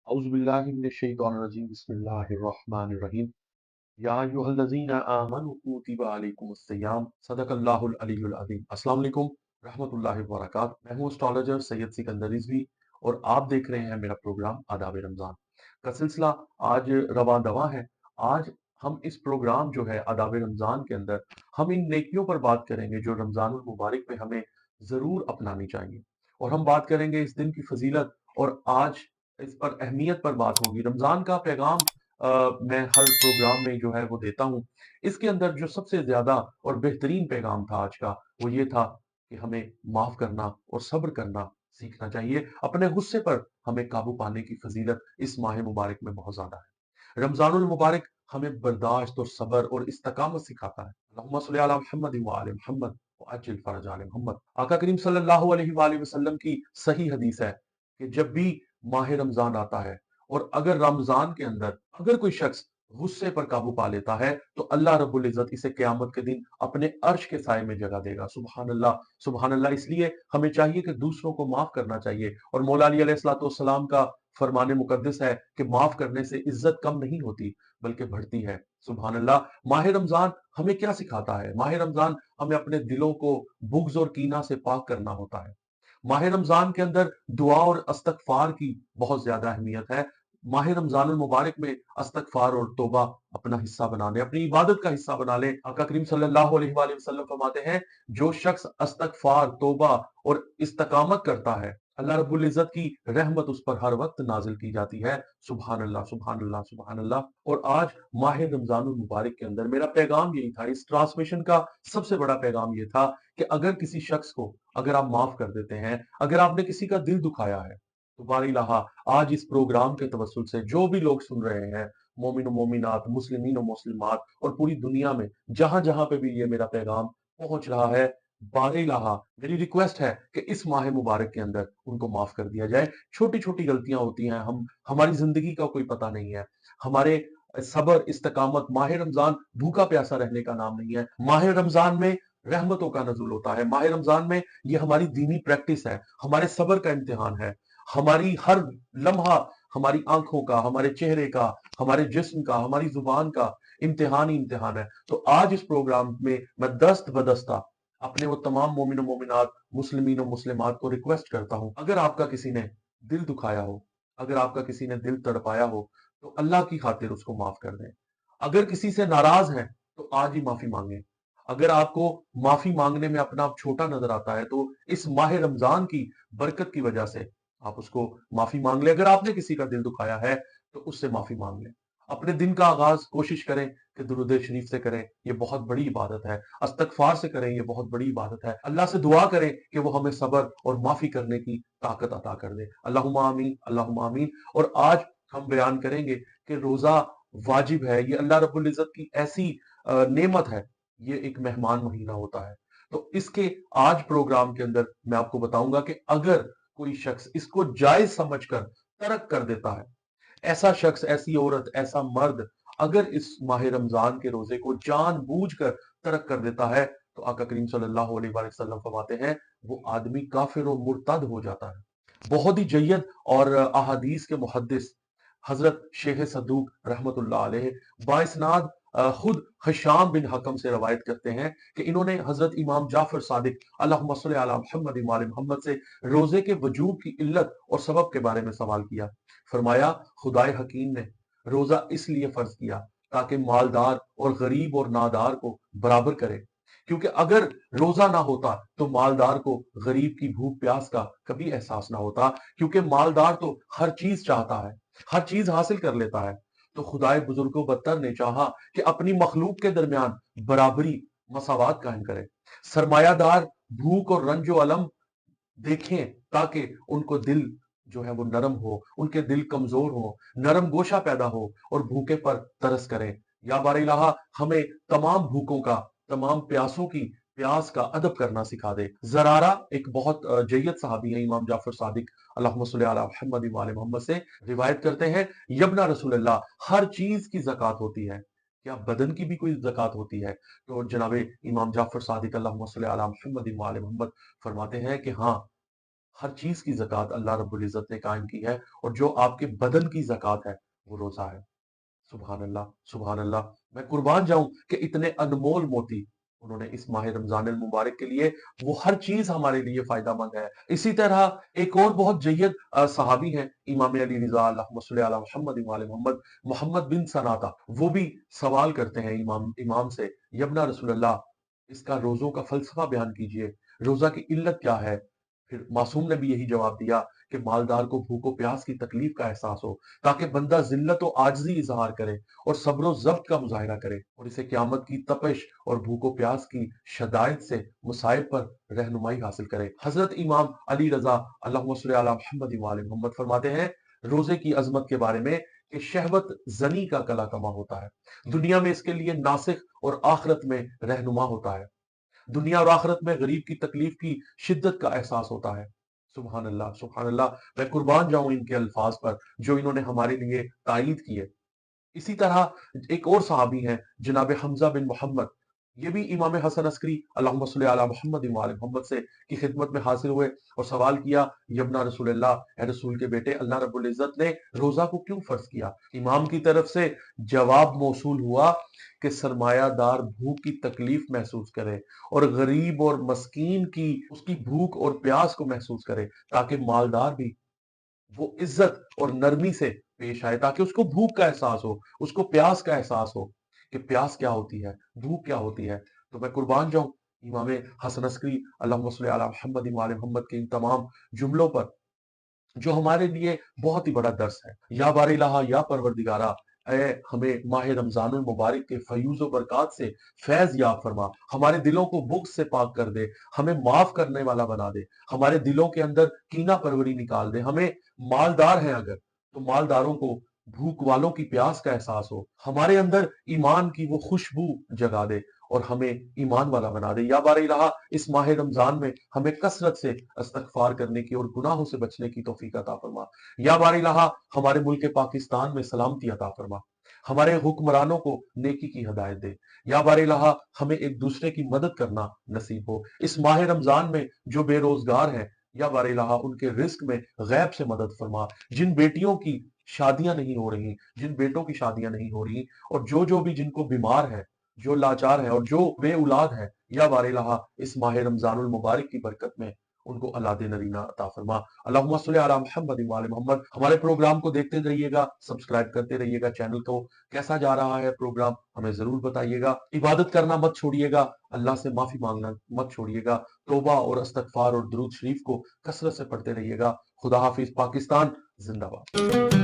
औज़ुबिल्लाहि मिनश्शैतानिर्रजीम बिस्मिल्लाहिर्रहमानिर्रहीम या अय्युहल्लज़ीना आमनू कुतिबा अलैकुमुस्सियाम सदक़ल्लाहुल अलीयुल अज़ीम। अस्सलाम वालेकुम रहमतुल्लाहि व बरकातहू। मैं हूँ एस्ट्रोलॉजर सैयद सिकंदर रिजवी और आप देख रहे हैं मेरा प्रोग्राम आदाब रमज़ान का सिलसिला आज रवां दवां है। आज हम इस प्रोग्राम जो है आदाब रमज़ान के अंदर हम इन नेकियों पर बात करेंगे जो रमज़ानुल मुबारक में हमें ज़रूर अपनानी चाहिए, और हम बात करेंगे इस दिन की फजीलत, और आज इस पर अहमियत पर बात होगी। रमज़ान का पैगाम मैं हर प्रोग्राम में जो है वो देता हूँ। इसके अंदर जो सबसे ज़्यादा और बेहतरीन पैगाम था आज का, वो ये था कि हमें माफ़ करना और सब्र करना सीखना चाहिए। अपने गुस्से पर हमें काबू पाने की फजीलत इस माह मुबारक में बहुत ज़्यादा है। रमज़ानुल मुबारक हमें बर्दाश्त और सब्र और इस्तिकामत सिखाता है। अल्लाहुम्मा सल्लि अला मुहम्मद व आले मुहम्मद व अज्जिल फरज आले मुहम्मद। आका करीम सल्लल्लाहु अलैहि वसल्लम की सही हदीस है कि जब भी माह रमजान आता है और अगर रमजान के अंदर अगर कोई शख्स गुस्से पर काबू पा लेता है, तो अल्लाह रब्बुल इज्जत इसे क़यामत के दिन अपने अर्श के साए में जगह देगा। सुभान अल्लाह, सुभान अल्लाह। इसलिए हमें चाहिए कि दूसरों को माफ करना चाहिए, और मौला अली अलैहिस्सलातु वस्सलाम का फरमाने मुकद्दस है कि माफ करने से इज्जत कम नहीं होती बल्कि बढ़ती है। सुभान अल्लाह। माह रमजान हमें क्या सिखाता है? माह रमजान हमें अपने दिलों को बुग़्ज़ और कीना से पाक करना होता है। माह रमजान के अंदर दुआ और इस्तग़फ़ार की बहुत ज्यादा अहमियत है। माह रमजानुल मुबारक में इस्तग़फ़ार और तौबा अपना हिस्सा बना लें, अपनी इबादत का हिस्सा बना लें। आका करीम सल्लल्लाहु अलैहि वसल्लम फरमाते हैं, जो शख्स इस्तग़फ़ार, तौबा और इस्तिकामत करता है, अल्लाह रब्बुल इज्जत की रहमत उस पर हर वक्त नाजिल की जाती है। सुभान अल्लाह, सुभान अल्लाह, सुभान अल्लाह। और आज माह रमजानुल मुबारक के अंदर मेरा पैगाम यही था, इस ट्रांसमिशन का सबसे बड़ा पैगाम ये था कि अगर किसी शख्स को अगर आप माफ कर देते हैं, अगर आपने किसी का दिल दुखाया है, तो बारिलाहा आज इस प्रोग्राम के तवस्सुल से जो भी लोग सुन रहे हैं, मोमिन और मोमिनात, मुस्लिमीन और मुस्लिमात, और पूरी दुनिया में जहां जहां पे भी ये मेरा पैगाम पहुंच रहा है, बारिलाहा मेरी रिक्वेस्ट है कि इस माह मुबारक के अंदर उनको माफ कर दिया जाए। छोटी छोटी गलतियां होती हैं, हमारी जिंदगी का कोई पता नहीं है। हमारे सबर, इस्तकामत, माह रमजान भूखा प्यासा रहने का नाम नहीं है। माह रमजान में रहमतों का नज़ुल होता है। माह रमजान में ये हमारी दीनी प्रैक्टिस है, हमारे सब्र का इम्तिहान है। हमारी हर लम्हा, हमारी आंखों का, हमारे चेहरे का, हमारे जिस्म का, हमारी जुबान का इम्तिहान ही इम्तिहान है। तो आज इस प्रोग्राम में मैं दस्त बदस्ता अपने वो तमाम मोमिन और मोमिनात, मुस्लिमीन और मुस्लिमात को रिक्वेस्ट करता हूं, अगर आपका किसी ने दिल दुखाया हो, अगर आपका किसी ने दिल तड़पाया हो, तो अल्लाह की खातिर उसको माफ कर दें। अगर किसी से नाराज हैं, तो आज ही माफी मांगे। अगर आपको माफी मांगने में अपना आप छोटा नजर आता है, तो इस माह रमजान की बरकत की वजह से आप उसको माफी मांग लें। अगर आपने किसी का दिल दुखाया है, तो उससे माफी मांग लें। अपने दिन का आगाज कोशिश करें कि दुरूद शरीफ से करें, ये बहुत बड़ी इबादत है। इस्तगफार से करें, ये बहुत बड़ी इबादत है। अल्लाह से दुआ करें कि वो हमें सब्र और माफी करने की ताकत अता कर दे। अल्लाहुम्मा आमीन, अल्लाहुम्मा आमीन। और आज हम बयान करेंगे कि रोजा वाजिब है, ये अल्लाह रब्बुल इज्जत की ऐसी नेमत है, ये एक मेहमान महीना होता है। तो इसके आज प्रोग्राम के अंदर मैं आपको बताऊंगा कि अगर कोई शख्स इसको जायज समझकर तर्क कर देता है, ऐसा शख्स, ऐसी औरत, ऐसा मर्द अगर इस माह रमजान के रोजे को जानबूझकर तर्क कर देता है, तो आका करीम सल्लल्लाहु अलैहि वसल्लम फरमाते हैं, वो आदमी काफिर और मुर्तद हो जाता है। बहुत ही जय्यद और अहादीस के मुहद्दिस हजरत शेख सदूक रहमतुल्लाह अलैह बाइस्नाद खुद हशाम बिन हकम से रवायत करते हैं कि इन्होंने हजरत इमाम जाफर सादिक अल्लाहुम्मा सल्लि अला मुहम्मद व आले मुहम्मद से रोजे के वजूब की इल्लत और सबब के बारे में सवाल किया। फरमाया, खुदाए हकीम ने रोजा इसलिए फर्ज किया ताकि मालदार और गरीब और नादार को बराबर करे, क्योंकि अगर रोजा ना होता तो मालदार को गरीब की भूख प्यास का कभी एहसास ना होता, क्योंकि मालदार तो हर चीज चाहता है, हर चीज हासिल कर लेता है। तो खुदाए बुजुर्गो बत्तर ने चाहा कि अपनी मखलूक के दरमियान बराबरी, मसावात कायम करे। सरमायादार भूख और रंजो अलम देखें ताकि उनको दिल जो है वो नरम हो, उनके दिल कमजोर हो, नरम गोशा पैदा हो और भूखे पर तरस करें। या बार इलाहा हमें तमाम भूखों का, तमाम प्यासों की प्यास का अदब करना सिखा दे। जरारा एक बहुत जय्यद सहाबी है, इमाम जाफर सादिक अल्लाहुम्मा सल्लि अला मुहम्मद व आले मुहम्मद से रिवायत करते हैं, यबना रसूलल्लाह, हर चीज की ज़कात होती है, क्या बदन की भी कोई ज़कात होती है? तो जनाबे इमाम जाफर सादिक अल्लाहुम्मा सल्लि अला मुहम्मद व आले मुहम्मद फरमाते हैं कि हाँ, ہر چیز کی زکوٰۃ اللہ رب العزت نے قائم کی ہے، اور جو آپ کے بدن کی زکوٰۃ ہے وہ روزہ ہے۔ سبحان اللہ، سبحان اللہ، میں قربان جاؤں کہ اتنے انمول موتی انہوں نے اس ماہ رمضان المبارک کے لیے، وہ ہر چیز ہمارے لیے فائدہ مند ہے۔ اسی طرح ایک اور بہت جید صحابی ہیں، امام علی رضا اللہم صلی علی محمد وعلی محمد، محمد بن سناتا، وہ بھی سوال کرتے ہیں امام سے، یبنا رسول اللہ، اس کا روزوں کا فلسفہ بیان کیجئے، روزہ کی علت کیا ہے؟ پھر معصوم نے بھی یہی جواب دیا کہ مالدار کو بھوک و پیاس کی تکلیف کا احساس ہو، تاکہ بندہ ذلت و عاجزی اظہار کرے اور صبر و ضبط کا مظاہرہ کرے، اور اسے قیامت کی تپش اور بھوک و پیاس کی شدائد سے مصائب پر رہنمائی حاصل کرے۔ حضرت امام علی رضا اللہم صلی علی محمد وعلی محمد فرماتے ہیں روزے کی عظمت کے بارے میں کہ شہوت زنی کا کلا کما ہوتا ہے، دنیا میں اس کے لیے ناسخ اور آخرت میں رہنما ہوتا ہے، دنیا اور آخرت میں غریب کی تکلیف کی شدت کا احساس ہوتا ہے۔ سبحان اللہ، سبحان اللہ، میں قربان جاؤں ان کے الفاظ پر جو انہوں نے ہمارے لیے تائید کیے۔ اسی طرح ایک اور صحابی ہیں جناب حمزہ بن محمد، یہ بھی امام حسن عسکری اللہم صلی علی محمد وعلی محمد سے کی خدمت میں حاضر ہوئے اور سوال کیا، یبنا رسول اللہ، اے رسول کے بیٹے، اللہ رب العزت نے روزہ کو کیوں فرض کیا؟ امام کی طرف سے جواب موصول ہوا کہ سرمایہ دار بھوک کی تکلیف محسوس کرے اور غریب اور مسکین کی اس کی بھوک اور پیاس کو محسوس کرے، تاکہ مالدار بھی وہ عزت اور نرمی سے پیش آئے، تاکہ اس کو بھوک کا احساس ہو، اس کو پیاس کا احساس ہو کہ پیاس کیا ہوتی ہے، بھوک کیا ہوتی ہے۔ تو میں قربان جاؤں امام حسن عسکری اللہم صلی علی محمد وعلی محمد کے ان تمام جملوں پر، جو ہمارے لیے بہت ہی بڑا درس ہے۔ یا بار الہ، یا پروردگارہ، اے ہمیں ماہ رمضان المبارک کے فیوز و برکات سے فیض یاب فرما، ہمارے دلوں کو بغض سے پاک کر دے، ہمیں معاف کرنے والا بنا دے، ہمارے دلوں کے اندر کینہ پروری نکال دے، ہمیں مالدار ہیں اگر تو مالداروں کو بھوک والوں کی پیاس کا احساس ہو، ہمارے اندر ایمان کی وہ خوشبو جگا دے اور ہمیں ایمان والا بنا دے۔ یا بار الہ، اس ماہ رمضان میں ہمیں کثرت سے استغفار کرنے کی اور گناہوں سے بچنے کی توفیق عطا فرما۔ یا بار الہ، ہمارے ملک پاکستان میں سلامتی عطا فرما، ہمارے حکمرانوں کو نیکی کی ہدایت دے۔ یا بار الہ، ہمیں ایک دوسرے کی مدد کرنا نصیب ہو۔ اس ماہ رمضان میں جو بے روزگار ہیں، یا بار الہ ان کے رزق میں غیب سے مدد فرما، جن بیٹیوں کی شادیاں نہیں ہو رہی، جن بیٹوں کی شادیاں نہیں ہو رہی، اور جو بھی جن کو بیمار ہے، جو لاچار ہیں اور جو بے اولاد ہیں، یا بار الہ اس ماہ رمضان المبارک کی برکت میں ان کو اولاد نرینہ عطا فرما۔ اللہم صلی علی محمد وعلی محمد۔ ہمارے پروگرام کو دیکھتے رہیے گا، سبسکرائب کرتے رہیے گا چینل کو، کیسا جا رہا ہے پروگرام ہمیں ضرور بتائیے گا، عبادت کرنا مت چھوڑیے گا، اللہ سے معافی مانگنا مت چھوڑیے گا، توبہ اور استغفار اور درود شریف کو کثرت سے پڑھتے رہیے گا۔ خدا حافظ، پاکستان زندہ باد۔